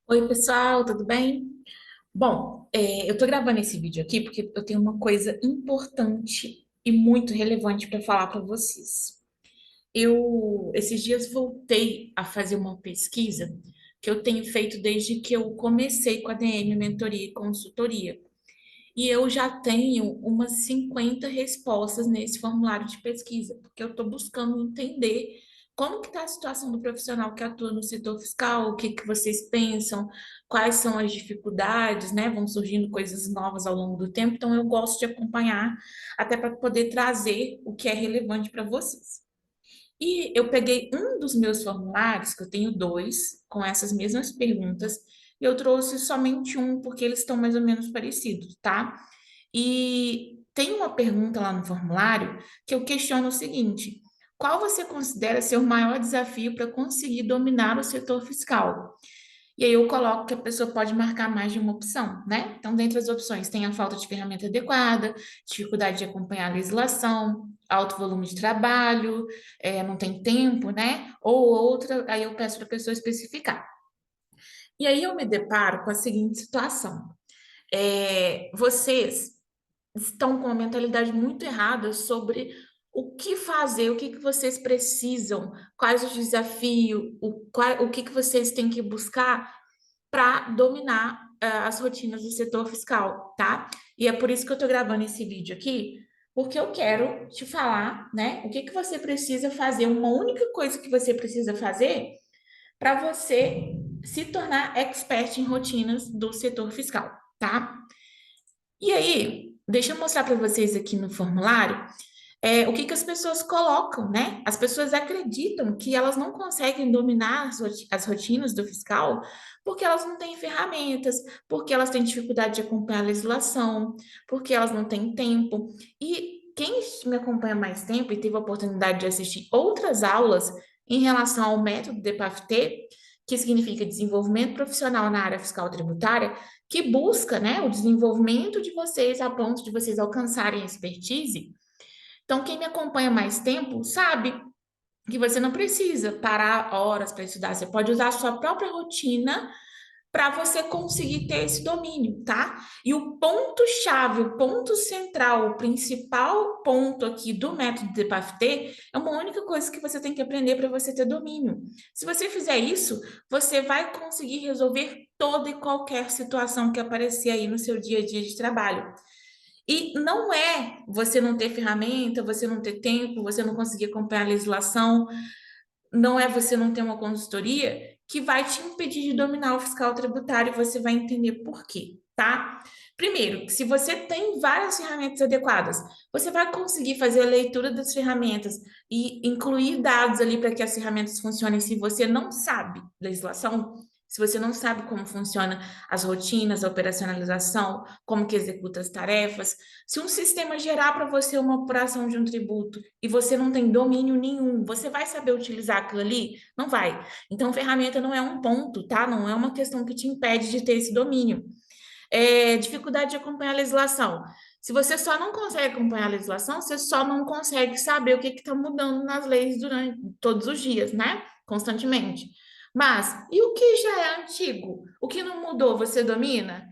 Oi, pessoal, tudo bem? Bom, eu estou gravando esse vídeo aqui porque eu tenho uma coisa importante e muito relevante para falar para vocês. Esses dias, voltei a fazer uma pesquisa que eu tenho feito desde que eu comecei com a DM Mentoria e Consultoria. E eu já tenho umas 50 respostas nesse formulário de pesquisa, porque eu estou buscando entender como que está a situação do profissional que atua no setor fiscal, o que que vocês pensam, quais são as dificuldades, né? Vão surgindo coisas novas ao longo do tempo, então eu gosto de acompanhar até para poder trazer o que é relevante para vocês. E eu peguei um dos meus formulários, que eu tenho dois, com essas mesmas perguntas, e eu trouxe somente um, porque eles estão mais ou menos parecidos, tá? E tem uma pergunta lá no formulário que eu questiono o seguinte: qual você considera ser o maior desafio para conseguir dominar o setor fiscal? E aí eu coloco que a pessoa pode marcar mais de uma opção, né? Então, dentre as opções, tem a falta de ferramenta adequada, dificuldade de acompanhar a legislação, alto volume de trabalho, não tem tempo, né? Ou outra, aí eu peço para a pessoa especificar. E aí eu me deparo com a seguinte situação: vocês estão com uma mentalidade muito errada sobre o que fazer, o que que vocês precisam, quais os desafios, o que que vocês têm que buscar para dominar as rotinas do setor fiscal, tá? E é por isso que eu estou gravando esse vídeo aqui, porque eu quero te falar, né, o que que você precisa fazer, uma única coisa que você precisa fazer para você se tornar expert em rotinas do setor fiscal, tá? E aí, deixa eu mostrar para vocês aqui no formulário o que que as pessoas colocam, né? As pessoas acreditam que elas não conseguem dominar as rotinas do fiscal porque elas não têm ferramentas, porque elas têm dificuldade de acompanhar a legislação, porque elas não têm tempo. E quem me acompanha mais tempo e teve a oportunidade de assistir outras aulas em relação ao método DPAF-T, que significa desenvolvimento profissional na área fiscal tributária, que busca, né, o desenvolvimento de vocês a ponto de vocês alcançarem a expertise. Então, quem me acompanha mais tempo sabe que você não precisa parar horas para estudar, você pode usar a sua própria rotina para você conseguir ter esse domínio, tá? E o ponto-chave, o ponto central, o principal ponto aqui do método de PAFT é uma única coisa que você tem que aprender para você ter domínio. Se você fizer isso, você vai conseguir resolver toda e qualquer situação que aparecer aí no seu dia a dia de trabalho. E não é você não ter ferramenta, você não ter tempo, você não conseguir acompanhar a legislação, não é você não ter uma consultoria que vai te impedir de dominar o fiscal tributário e você vai entender por quê, tá? Primeiro, se você tem várias ferramentas adequadas, você vai conseguir fazer a leitura das ferramentas e incluir dados ali para que as ferramentas funcionem. Se você não sabe legislação, se você não sabe como funciona as rotinas, a operacionalização, como que executa as tarefas, se um sistema gerar para você uma apuração de um tributo e você não tem domínio nenhum, você vai saber utilizar aquilo ali? Não vai. Então, ferramenta não é um ponto, tá? Não é uma questão que te impede de ter esse domínio. Dificuldade de acompanhar a legislação. Se você só não consegue acompanhar a legislação, você só não consegue saber o que está mudando nas leis durante todos os dias, né? Constantemente. Mas, e o que já é antigo? O que não mudou, você domina?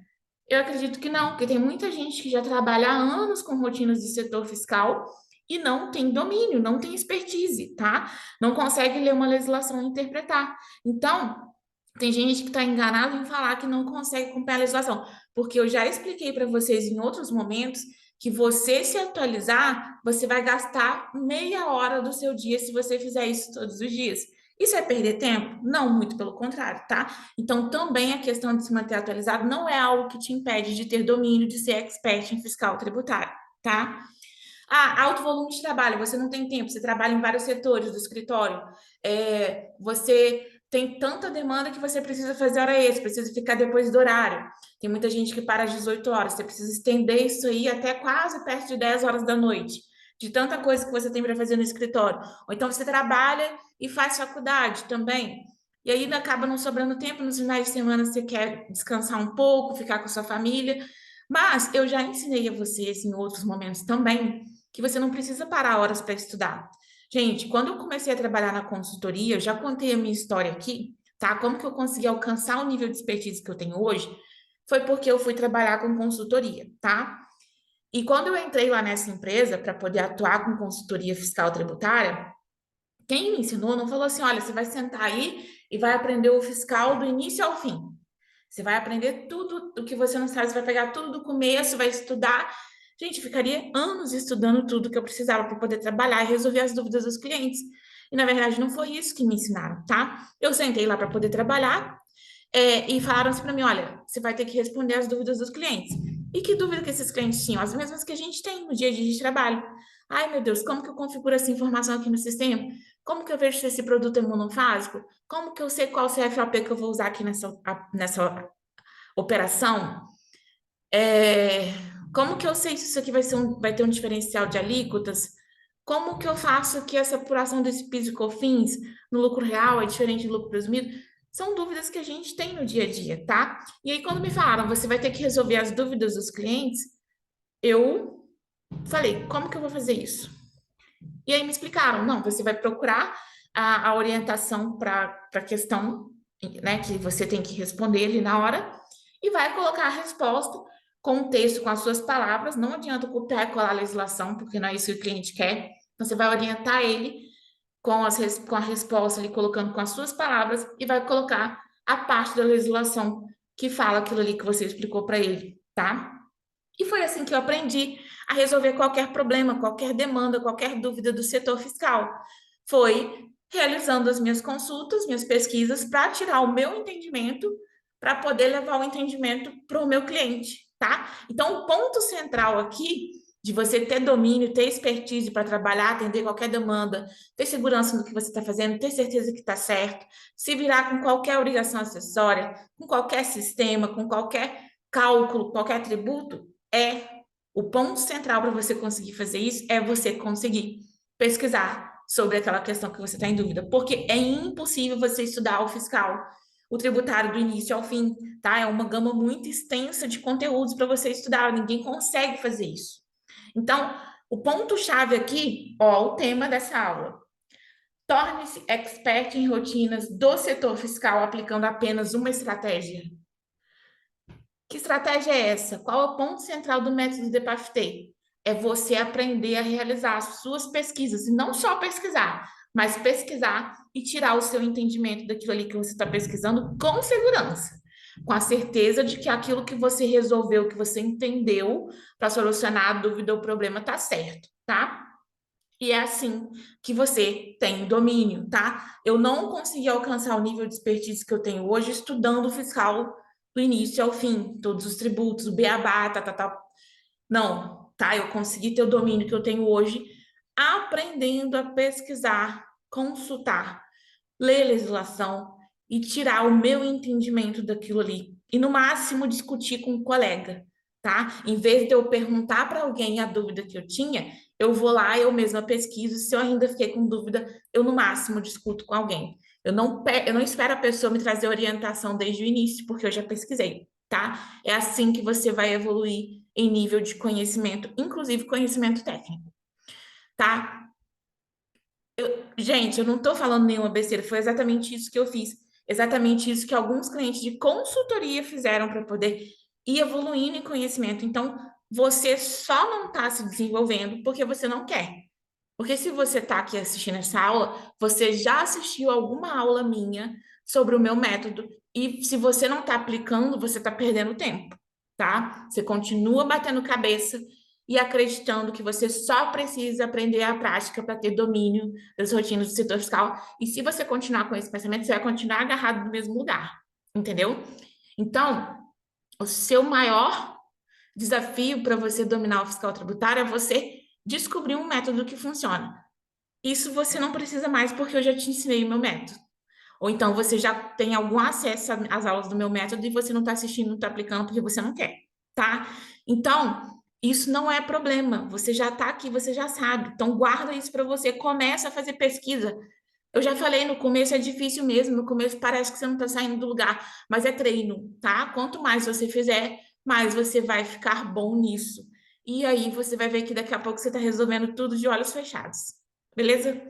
Eu acredito que não, porque tem muita gente que já trabalha há anos com rotinas do setor fiscal e não tem domínio, não tem expertise, tá? Não consegue ler uma legislação e interpretar. Então, tem gente que está enganada em falar que não consegue cumprir a legislação, porque eu já expliquei para vocês em outros momentos que você se atualizar, você vai gastar meia hora do seu dia se você fizer isso todos os dias. Isso é perder tempo? Não, muito pelo contrário, tá? Então, também a questão de se manter atualizado não é algo que te impede de ter domínio, de ser expert em fiscal tributário, tá? Alto volume de trabalho, você não tem tempo, você trabalha em vários setores do escritório, você tem tanta demanda que você precisa fazer hora extra, precisa ficar depois do horário. Tem muita gente que para às 18 horas, você precisa estender isso aí até quase perto de 10 horas da noite, de tanta coisa que você tem para fazer no escritório. Ou então você trabalha e faz faculdade também. E aí acaba não sobrando tempo, nos finais de semana você quer descansar um pouco, ficar com a sua família. Mas eu já ensinei a vocês em outros momentos também que você não precisa parar horas para estudar. Gente, quando eu comecei a trabalhar na consultoria, eu já contei a minha história aqui, tá? Como que eu consegui alcançar o nível de expertise que eu tenho hoje? Foi porque eu fui trabalhar com consultoria, tá? E quando eu entrei lá nessa empresa para poder atuar com consultoria fiscal tributária, quem me ensinou não falou assim: olha, você vai sentar aí e vai aprender o fiscal do início ao fim. Você vai aprender tudo do que você não sabe, você vai pegar tudo do começo, vai estudar. Gente, ficaria anos estudando tudo que eu precisava para poder trabalhar e resolver as dúvidas dos clientes. E na verdade não foi isso que me ensinaram, tá? Eu sentei lá para poder trabalhar, e falaram assim para mim: olha, você vai ter que responder as dúvidas dos clientes. E que dúvida que esses clientes tinham? As mesmas que a gente tem no dia a dia de trabalho. Ai, meu Deus, como que eu configuro essa informação aqui no sistema? Como que eu vejo se esse produto é monofásico? Como que eu sei qual CFOP que eu vou usar aqui nessa operação? É, como que eu sei se isso aqui vai ter um diferencial de alíquotas? Como que eu faço que essa apuração desse PIS e COFINS no lucro real é diferente do lucro presumido? São dúvidas que a gente tem no dia a dia, tá? E aí, quando me falaram, você vai ter que resolver as dúvidas dos clientes, eu falei, como que eu vou fazer isso? E aí me explicaram, não, você vai procurar a orientação para a questão, né, que você tem que responder ali na hora, e vai colocar a resposta com o texto, com as suas palavras. Não adianta copiar e colar a legislação, porque não é isso que o cliente quer. Você vai orientar ele com a resposta ali, colocando com as suas palavras, e vai colocar a parte da legislação que fala aquilo ali que você explicou para ele, tá? E foi assim que eu aprendi a resolver qualquer problema, qualquer demanda, qualquer dúvida do setor fiscal. Foi realizando as minhas consultas, minhas pesquisas, para tirar o meu entendimento, para poder levar o entendimento para o meu cliente, tá? Então, o ponto central aqui de você ter domínio, ter expertise para trabalhar, atender qualquer demanda, ter segurança no que você está fazendo, ter certeza que está certo, se virar com qualquer obrigação acessória, com qualquer sistema, com qualquer cálculo, qualquer tributo, o ponto central para você conseguir fazer isso é você conseguir pesquisar sobre aquela questão que você está em dúvida, porque é impossível você estudar o fiscal, o tributário do início ao fim, tá? É uma gama muito extensa de conteúdos para você estudar, ninguém consegue fazer isso. Então, o ponto-chave aqui, ó, o tema dessa aula. Torne-se expert em rotinas do setor fiscal aplicando apenas uma estratégia. Que estratégia é essa? Qual é o ponto central do método de DPAFT? É você aprender a realizar as suas pesquisas, e não só pesquisar, mas pesquisar e tirar o seu entendimento daquilo ali que você está pesquisando com segurança, com a certeza de que aquilo que você resolveu, que você entendeu para solucionar a dúvida ou problema está certo, tá? E é assim que você tem domínio, tá? Eu não consegui alcançar o nível de expertise que eu tenho hoje estudando fiscal do início ao fim, todos os tributos, o beabá, tá. Não, tá? Eu consegui ter o domínio que eu tenho hoje aprendendo a pesquisar, consultar, ler legislação e tirar o meu entendimento daquilo ali. E no máximo discutir com um colega, tá? Em vez de eu perguntar para alguém a dúvida que eu tinha, eu vou lá, eu mesma pesquiso. Se eu ainda fiquei com dúvida, eu no máximo discuto com alguém. Eu não espero a pessoa me trazer orientação desde o início, porque eu já pesquisei, tá? É assim que você vai evoluir em nível de conhecimento, inclusive conhecimento técnico, tá? Gente, eu não estou falando nenhuma besteira, foi exatamente isso que eu fiz. Exatamente isso que alguns clientes de consultoria fizeram para poder ir evoluindo em conhecimento. Então, você só não está se desenvolvendo porque você não quer. Porque se você está aqui assistindo essa aula, você já assistiu alguma aula minha sobre o meu método. E se você não está aplicando, você está perdendo tempo, tá? Você continua batendo cabeça e acreditando que você só precisa aprender a prática para ter domínio das rotinas do setor fiscal. E se você continuar com esse pensamento, você vai continuar agarrado no mesmo lugar, entendeu? Então, o seu maior desafio para você dominar o fiscal tributário é você descobrir um método que funciona. Isso você não precisa mais porque eu já te ensinei o meu método. Ou então você já tem algum acesso às aulas do meu método e você não está assistindo, não está aplicando porque você não quer, tá? Então, isso não é problema. Você já está aqui, você já sabe. Então, guarda isso para você. Começa a fazer pesquisa. Eu já falei, no começo é difícil mesmo. No começo parece que você não está saindo do lugar, mas é treino, tá? Quanto mais você fizer, mais você vai ficar bom nisso. E aí você vai ver que daqui a pouco você está resolvendo tudo de olhos fechados. Beleza?